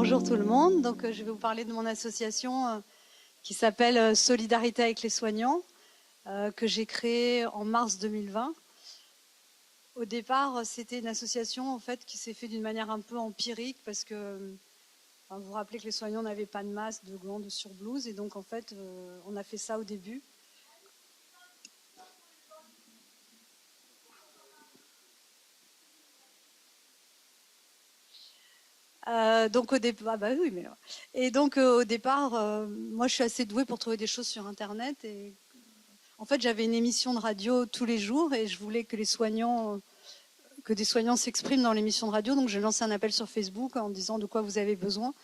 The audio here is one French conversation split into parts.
Bonjour tout le monde. Donc, je vais vous parler de mon association qui s'appelle Solidarité avec les soignants, que j'ai créée en mars 2020. Au départ, c'était une association en fait qui s'est faite d'une manière un peu empirique parce que vous vous rappelez que les soignants n'avaient pas de masque, de gants, de surblouse, et donc en fait, on a fait ça au début. Donc au départ, ah bah oui, mais et donc au départ, moi je suis assez douée pour trouver des choses sur Internet et en fait j'avais une émission de radio tous les jours et je voulais que des soignants s'expriment dans l'émission de radio, donc j'ai lancé un appel sur Facebook en disant de quoi vous avez besoin.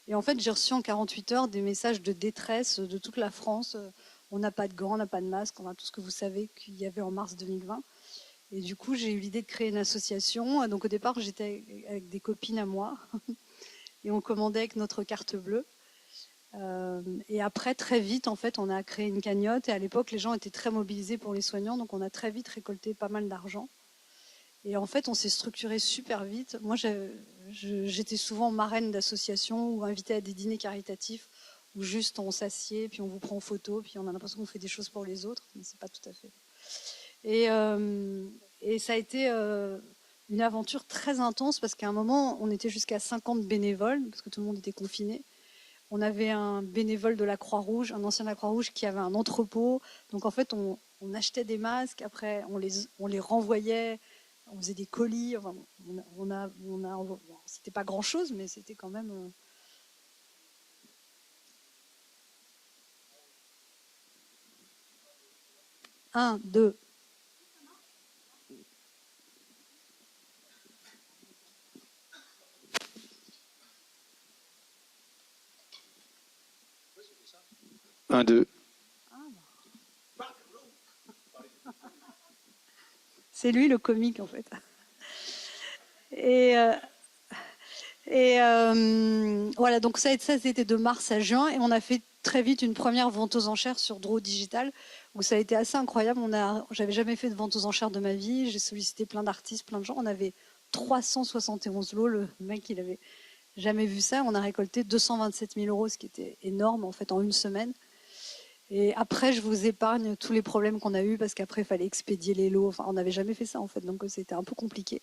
Et en fait j'ai reçu en 48 heures des messages de détresse de toute la France. On n'a pas de gants, on n'a pas de masque, on a tout ce que vous savez qu'il y avait en mars 2020. Et du coup j'ai eu l'idée de créer une association. Donc au départ j'étais avec des copines à moi. Et on commandait avec notre carte bleue. Et après, très vite, en fait, on a créé une cagnotte. Et à l'époque, les gens étaient très mobilisés pour les soignants, donc on a très vite récolté pas mal d'argent. Et en fait, on s'est structuré super vite. Moi, j'étais souvent marraine d'associations ou invitée à des dîners caritatifs où juste on s'assied, puis on vous prend en photo, puis on a l'impression qu'on fait des choses pour les autres, mais c'est pas tout à fait. Et ça a été une aventure très intense parce qu'à un moment, on était jusqu'à 50 bénévoles parce que tout le monde était confiné. On avait un bénévole de la Croix-Rouge, un ancien de la Croix-Rouge qui avait un entrepôt. Donc en fait, on achetait des masques, après on les renvoyait, on faisait des colis. Enfin, c'était pas grand-chose, mais c'était quand même... Un, deux. Un, deux. C'est lui le comique en fait. Et voilà, donc ça c'était de mars à juin et on a fait très vite une première vente aux enchères sur Draw Digital où ça a été assez incroyable. J'avais jamais fait de vente aux enchères de ma vie. J'ai sollicité plein d'artistes, plein de gens. On avait 371 lots. Le mec, il avait jamais vu ça. On a récolté 227 000 euros, ce qui était énorme en fait en une semaine. Et après, je vous épargne tous les problèmes qu'on a eus parce qu'après, il fallait expédier les lots. Enfin, on n'avait jamais fait ça en fait, donc c'était un peu compliqué.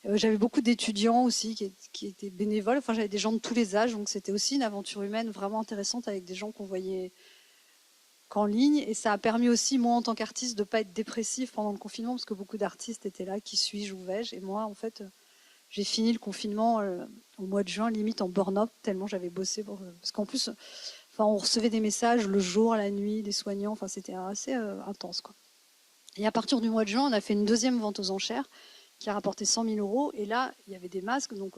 J'avais beaucoup d'étudiants aussi qui étaient bénévoles. Enfin, j'avais des gens de tous les âges, donc c'était aussi une aventure humaine vraiment intéressante avec des gens qu'on voyait qu'en ligne. Et ça a permis aussi, moi, en tant qu'artiste, de ne pas être dépressif pendant le confinement, parce que beaucoup d'artistes étaient là, qui suis-je, où vais-je. Et moi, en fait, j'ai fini le confinement au mois de juin, limite en burn-out, tellement j'avais bossé. Parce qu'en plus, enfin, on recevait des messages le jour, la nuit, des soignants. Enfin, c'était assez intense, quoi. Et à partir du mois de juin, on a fait une deuxième vente aux enchères qui a rapporté 100 000 euros. Et là, il y avait des masques. Donc,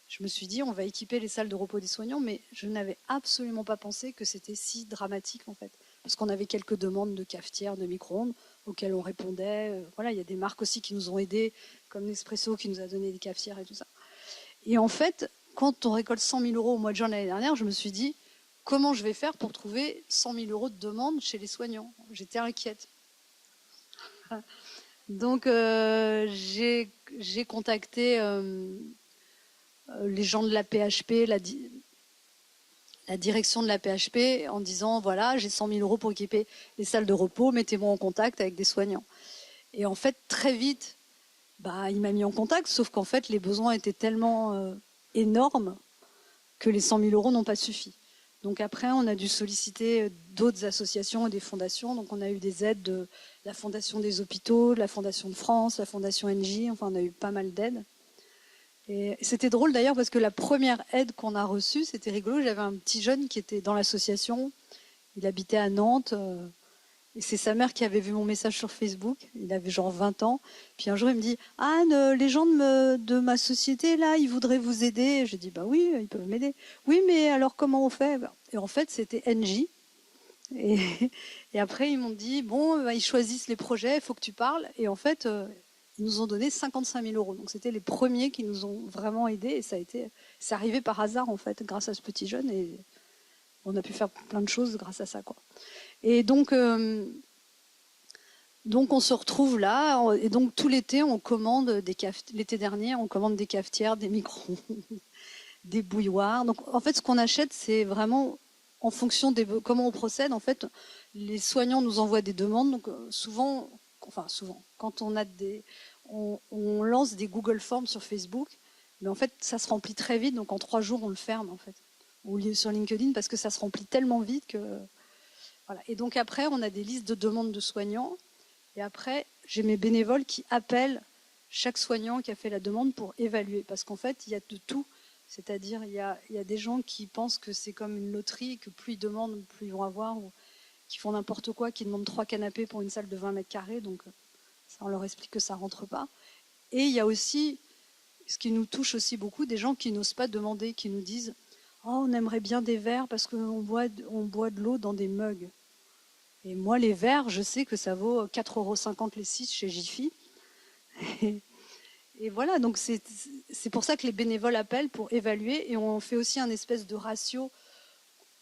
je me suis dit, on va équiper les salles de repos des soignants. Mais je n'avais absolument pas pensé que c'était si dramatique, en fait. Parce qu'on avait quelques demandes de cafetières, de micro-ondes auxquelles on répondait. Voilà, il y a des marques aussi qui nous ont aidés, comme Nespresso qui nous a donné des cafetières et tout ça. Et en fait, quand on récolte 100 000 euros au mois de juin de l'année dernière, je me suis dit, comment je vais faire pour trouver 100 000 euros de demande chez les soignants? J'étais inquiète. Donc j'ai contacté les gens de la PHP, la direction de la PHP, en disant voilà, j'ai 100 000 euros pour équiper les salles de repos, mettez-moi en contact avec des soignants. Et en fait, très vite, il m'a mis en contact, sauf qu'en fait, les besoins étaient tellement énormes que les 100 000 euros n'ont pas suffi. Donc après, on a dû solliciter d'autres associations et des fondations. Donc on a eu des aides de la Fondation des hôpitaux, de la Fondation de France, la Fondation NJ. Enfin, on a eu pas mal d'aides. Et c'était drôle d'ailleurs parce que la première aide qu'on a reçue, c'était rigolo. J'avais un petit jeune qui était dans l'association. Il habitait à Nantes. Et c'est sa mère qui avait vu mon message sur Facebook. Il avait genre 20 ans. Puis un jour, il me dit « Anne, les gens de ma société, là, ils voudraient vous aider. » Je dis « Bah oui, ils peuvent m'aider. »« Oui, mais alors comment on fait ?» Et en fait, c'était NJ. Et, et après, ils m'ont dit « Bon, ils choisissent les projets, il faut que tu parles. » Et en fait, ils nous ont donné 55 000 euros. Donc c'était les premiers qui nous ont vraiment aidés. Et c'est arrivé par hasard, en fait, grâce à ce petit jeune. Et on a pu faire plein de choses grâce à ça, quoi. Et donc on se retrouve là, et donc tout l'été, on commande l'été dernier, on commande des cafetières, des micros, des bouilloires. Donc en fait, ce qu'on achète, c'est vraiment en fonction de comment on procède. En fait, les soignants nous envoient des demandes. Donc souvent, quand on lance des Google Forms sur Facebook, mais en fait, ça se remplit très vite. Donc en 3 jours, on le ferme en fait. Ou sur LinkedIn parce que ça se remplit tellement vite que voilà. Et donc après, on a des listes de demandes de soignants. Et après, j'ai mes bénévoles qui appellent chaque soignant qui a fait la demande pour évaluer. Parce qu'en fait, il y a de tout. C'est-à-dire, il y a des gens qui pensent que c'est comme une loterie, que plus ils demandent, plus ils vont avoir, ou qui font n'importe quoi, qui demandent 3 canapés pour une salle de 20 mètres carrés. Donc, ça, on leur explique que ça ne rentre pas. Et il y a aussi, ce qui nous touche aussi beaucoup, des gens qui n'osent pas demander, qui nous disent « Oh, on aimerait bien des verres parce qu'on boit de l'eau dans des mugs. » Et moi, les verres, je sais que ça vaut 4,50 € les 6 chez Jiffy. Et voilà, donc c'est pour ça que les bénévoles appellent pour évaluer. Et on fait aussi un espèce de ratio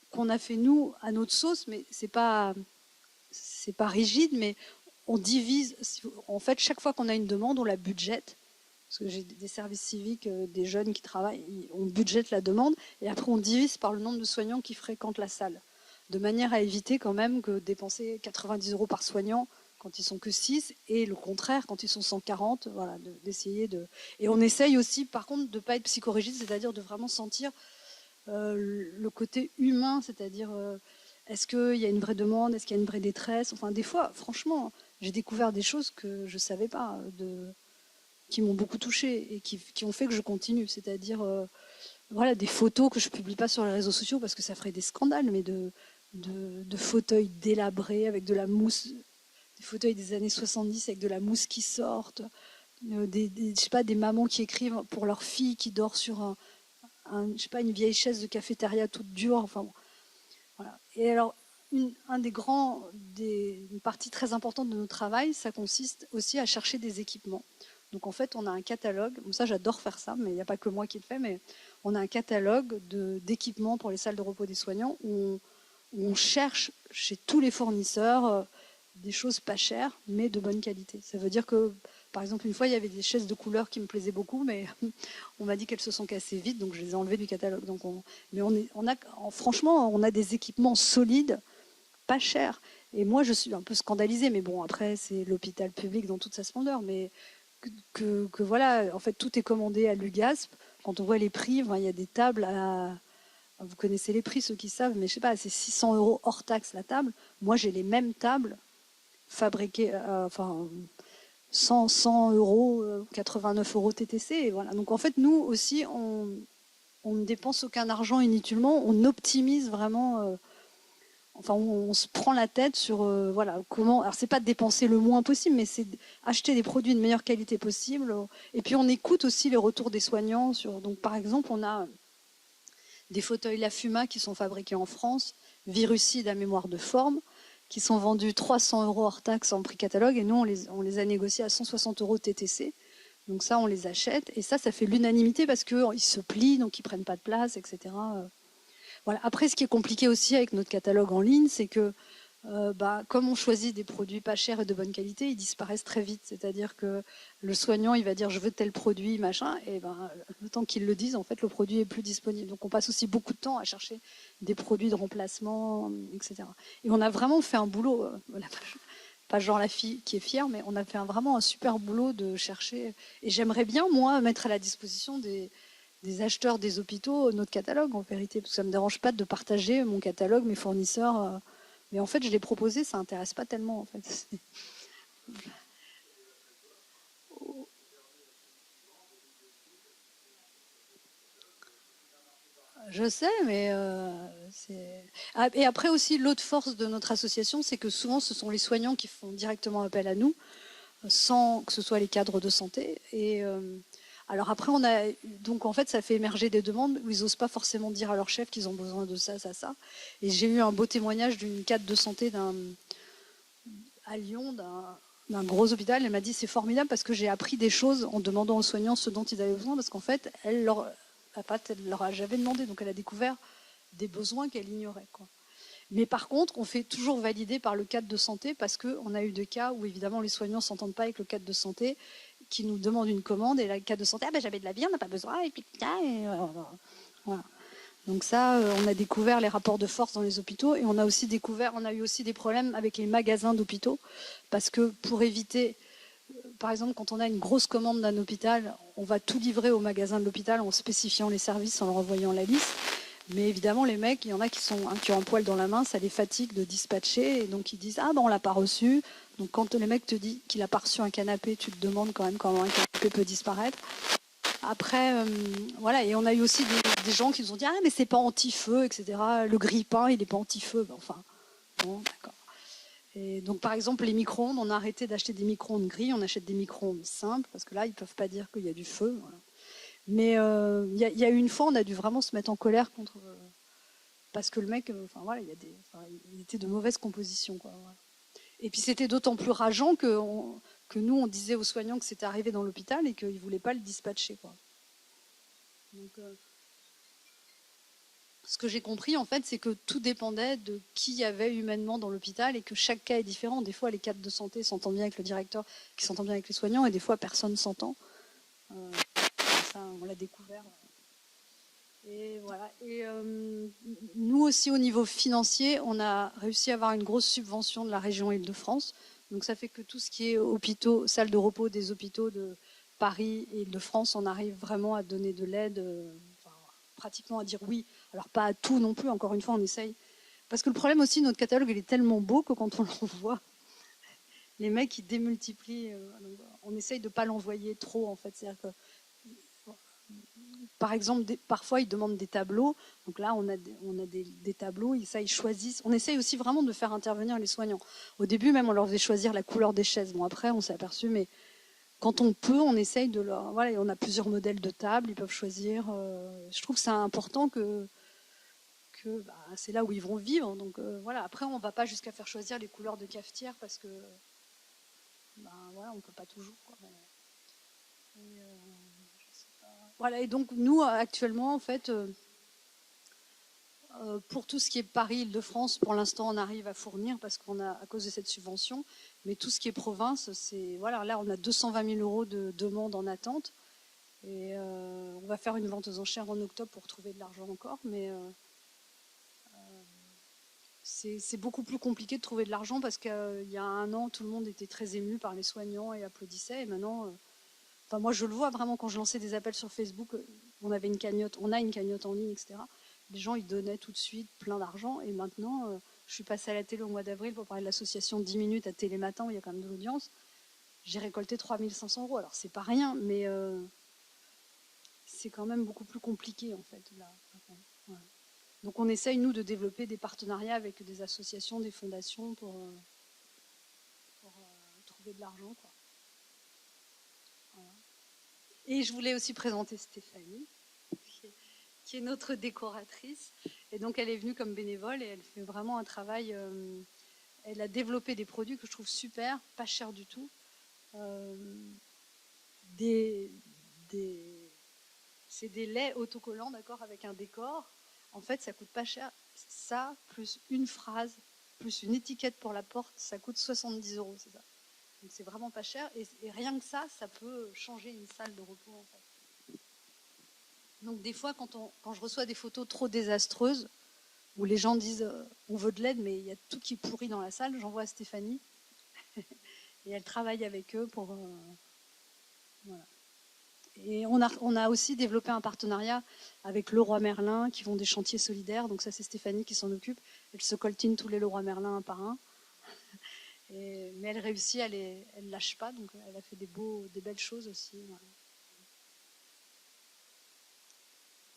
qu'on a fait nous à notre sauce, mais c'est pas rigide, mais on divise. En fait, chaque fois qu'on a une demande, on la budgète. Parce que j'ai des services civiques, des jeunes qui travaillent, on budgète la demande et après on divise par le nombre de soignants qui fréquentent la salle. De manière à éviter quand même que dépenser 90 € par soignant quand ils sont que 6 et le contraire quand ils sont 140, voilà, d'essayer de... Et on essaye aussi par contre de ne pas être psychorigide, c'est-à-dire de vraiment sentir le côté humain, c'est-à-dire est-ce qu'il y a une vraie demande, est-ce qu'il y a une vraie détresse. Enfin des fois, franchement, j'ai découvert des choses que je ne savais pas, qui m'ont beaucoup touchée et qui ont fait que je continue, c'est-à-dire voilà, des photos que je ne publie pas sur les réseaux sociaux parce que ça ferait des scandales, mais de fauteuils délabrés avec de la mousse, des fauteuils des années 70 avec de la mousse qui sortent, je sais pas, des mamans qui écrivent pour leur fille qui dort sur je sais pas, une vieille chaise de cafétéria toute dure. Enfin, bon, voilà. Et alors, une partie très importante de notre travail, ça consiste aussi à chercher des équipements. Donc en fait, on a un catalogue. Bon, ça, j'adore faire ça, mais il n'y a pas que moi qui le fais. Mais on a un catalogue d'équipements pour les salles de repos des soignants où on cherche chez tous les fournisseurs des choses pas chères, mais de bonne qualité. Ça veut dire que, par exemple, une fois, il y avait des chaises de couleur qui me plaisaient beaucoup, mais on m'a dit qu'elles se sont cassées vite, donc je les ai enlevées du catalogue. Donc franchement, on a des équipements solides, pas chers. Et moi, je suis un peu scandalisée, mais bon, après, c'est l'hôpital public dans toute sa splendeur. Mais que voilà, en fait, tout est commandé à l'UGASP. Quand on voit les prix, il y a des tables à... Vous connaissez les prix, ceux qui savent, mais je sais pas, c'est 600 € hors taxe la table. Moi, j'ai les mêmes tables fabriquées, 100 €, 89 € TTC. Et voilà. Donc en fait, nous aussi, on ne dépense aucun argent inutilement, on optimise vraiment. On se prend la tête sur voilà, comment. Alors c'est pas de dépenser le moins possible, mais c'est acheter des produits de meilleure qualité possible. Et puis on écoute aussi les retours des soignants. Donc par exemple, on a des fauteuils Lafuma qui sont fabriqués en France, virucides à mémoire de forme, qui sont vendus 300 € hors taxe en prix catalogue, et nous on les a négociés à 160 € TTC. Donc ça, on les achète, et ça fait l'unanimité parce qu'ils se plient, donc ils prennent pas de place, etc. Voilà. Après, ce qui est compliqué aussi avec notre catalogue en ligne, c'est que comme on choisit des produits pas chers et de bonne qualité, ils disparaissent très vite. C'est-à-dire que le soignant, il va dire je veux tel produit, machin, et le temps qu'ils le disent, en fait, le produit est plus disponible. Donc on passe aussi beaucoup de temps à chercher des produits de remplacement, etc. Et on a vraiment fait un boulot, pas genre la fille qui est fière, mais on a fait vraiment un super boulot de chercher. Et j'aimerais bien, moi, mettre à la disposition des acheteurs des hôpitaux notre catalogue, en vérité, parce que ça ne me dérange pas de partager mon catalogue, mes fournisseurs. Mais en fait, je l'ai proposé, ça n'intéresse pas tellement, en fait. Je sais, mais et après aussi, l'autre force de notre association, c'est que souvent, ce sont les soignants qui font directement appel à nous, sans que ce soit les cadres de santé. Et alors après, donc en fait, ça fait émerger des demandes où ils n'osent pas forcément dire à leur chef qu'ils ont besoin de ça, ça, ça. Et j'ai eu un beau témoignage d'une cadre de santé à Lyon, d'un gros hôpital. Elle m'a dit c'est formidable parce que j'ai appris des choses en demandant aux soignants ce dont ils avaient besoin, parce qu'en fait, elle leur a jamais demandé, donc elle a découvert des besoins qu'elle ignorait, quoi. Mais par contre, on fait toujours valider par le cadre de santé parce qu'on a eu des cas où évidemment les soignants ne s'entendent pas avec le cadre de santé qui nous demande une commande et le cadre de santé, j'avais de la vie, on n'a pas besoin, et puis Voilà. Donc ça, on a découvert les rapports de force dans les hôpitaux et on a eu aussi des problèmes avec les magasins d'hôpitaux parce que pour éviter, par exemple, quand on a une grosse commande d'un hôpital, on va tout livrer au magasin de l'hôpital en spécifiant les services, en leur envoyant la liste. Mais évidemment, les mecs, il y en a qui ont un poil dans la main, ça les fatigue de dispatcher et donc ils disent ah ben on l'a pas reçu. Donc quand le mec te dit qu'il a pas reçu un canapé, tu te demandes quand même comment un canapé peut disparaître. Après, voilà, et on a eu aussi des gens qui nous ont dit ah mais c'est pas anti-feu, etc. Le grille-pain, il est pas anti-feu. Ben, enfin, bon, d'accord. Et donc par exemple les micro-ondes, on a arrêté d'acheter des micro-ondes gris, on achète des micro-ondes simples parce que là ils peuvent pas dire qu'il y a du feu. Voilà. Mais il y a eu une fois, on a dû vraiment se mettre en colère contre parce que le mec, enfin voilà, il était de mauvaise composition, quoi. Voilà. Et puis c'était d'autant plus rageant que nous on disait aux soignants que c'était arrivé dans l'hôpital et qu'ils voulaient pas le dispatcher, quoi. Donc, ce que j'ai compris, en fait, c'est que tout dépendait de qui y avait humainement dans l'hôpital et que chaque cas est différent. Des fois, les cadres de santé s'entendent bien avec le directeur, qui s'entend bien avec les soignants, et des fois, personne s'entend. Ça, on l'a découvert. Et voilà. Et nous aussi, au niveau financier, on a réussi à avoir une grosse subvention de la région Île-de-France. Donc, ça fait que tout ce qui est hôpitaux, salles de repos des hôpitaux de Paris et Île-de-France, on arrive vraiment à donner de l'aide, pratiquement à dire oui. Alors, pas à tout non plus, encore une fois, on essaye. Parce que le problème aussi, notre catalogue, il est tellement beau que quand on l'envoie, les mecs, ils démultiplient. On essaye de ne pas l'envoyer trop, en fait. C'est-à-dire que par exemple, parfois ils demandent des tableaux. Donc là, on a des tableaux, et ça, ils choisissent. On essaye aussi vraiment de faire intervenir les soignants. Au début, même, on leur faisait choisir la couleur des chaises. Bon, après, on s'est aperçu, mais quand on peut, on essaye de leur. Voilà, on a plusieurs modèles de tables, ils peuvent choisir. Je trouve que c'est important que c'est là où ils vont vivre. Donc voilà. Après, on ne va pas jusqu'à faire choisir les couleurs de cafetière parce que voilà, on ne peut pas toujours, quoi. Et, voilà, et donc nous, actuellement, en fait, pour tout ce qui est Paris-Île-de-France, pour l'instant, on arrive à fournir parce qu'on a, à cause de cette subvention. Mais tout ce qui est province, c'est voilà, là, on a 220 000 euros de demandes en attente. Et on va faire une vente aux enchères en octobre pour trouver de l'argent encore. Mais c'est beaucoup plus compliqué de trouver de l'argent parce qu'il y a un an, tout le monde était très ému par les soignants et applaudissait. Et maintenant, enfin, moi, je le vois vraiment quand je lançais des appels sur Facebook. On a une cagnotte en ligne, etc. Les gens, ils donnaient tout de suite plein d'argent. Et maintenant, je suis passée à la télé au mois d'avril pour parler de l'association 10 minutes à Télématin, où il y a quand même de l'audience. J'ai récolté 3 500 euros. Alors, c'est pas rien, mais c'est quand même beaucoup plus compliqué, en fait. Là. Voilà. Donc, on essaye, nous, de développer des partenariats avec des associations, des fondations pour trouver de l'argent, quoi. Voilà. Et je voulais aussi présenter Stéphanie, qui est notre décoratrice. Et donc, elle est venue comme bénévole et elle fait vraiment un travail. Elle a développé des produits que je trouve super, pas cher du tout. C'est des laits autocollants, d'accord, avec un décor. En fait, ça coûte pas cher. Ça, plus une phrase, plus une étiquette pour la porte, ça coûte 70 euros, c'est ça. Donc, c'est vraiment pas cher. Et rien que ça, ça peut changer une salle de repos, en fait. Donc des fois, quand je reçois des photos trop désastreuses, où les gens disent on veut de l'aide, mais il y a tout qui est pourri dans la salle, j'envoie à Stéphanie. Et elle travaille avec eux pour... voilà. Et on a aussi développé un partenariat avec Leroy Merlin, qui font des chantiers solidaires. Donc ça, c'est Stéphanie qui s'en occupe. Elle se coltine tous les Leroy Merlin un par un. Mais elle réussit, elle ne lâche pas. Donc elle a fait des belles choses aussi. Voilà.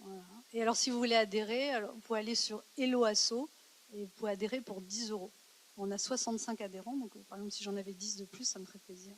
Voilà. Et alors, si vous voulez adhérer, vous pouvez aller sur Hello Asso et vous pouvez adhérer pour 10 euros. On a 65 adhérents, donc par exemple, si j'en avais 10 de plus, ça me ferait plaisir.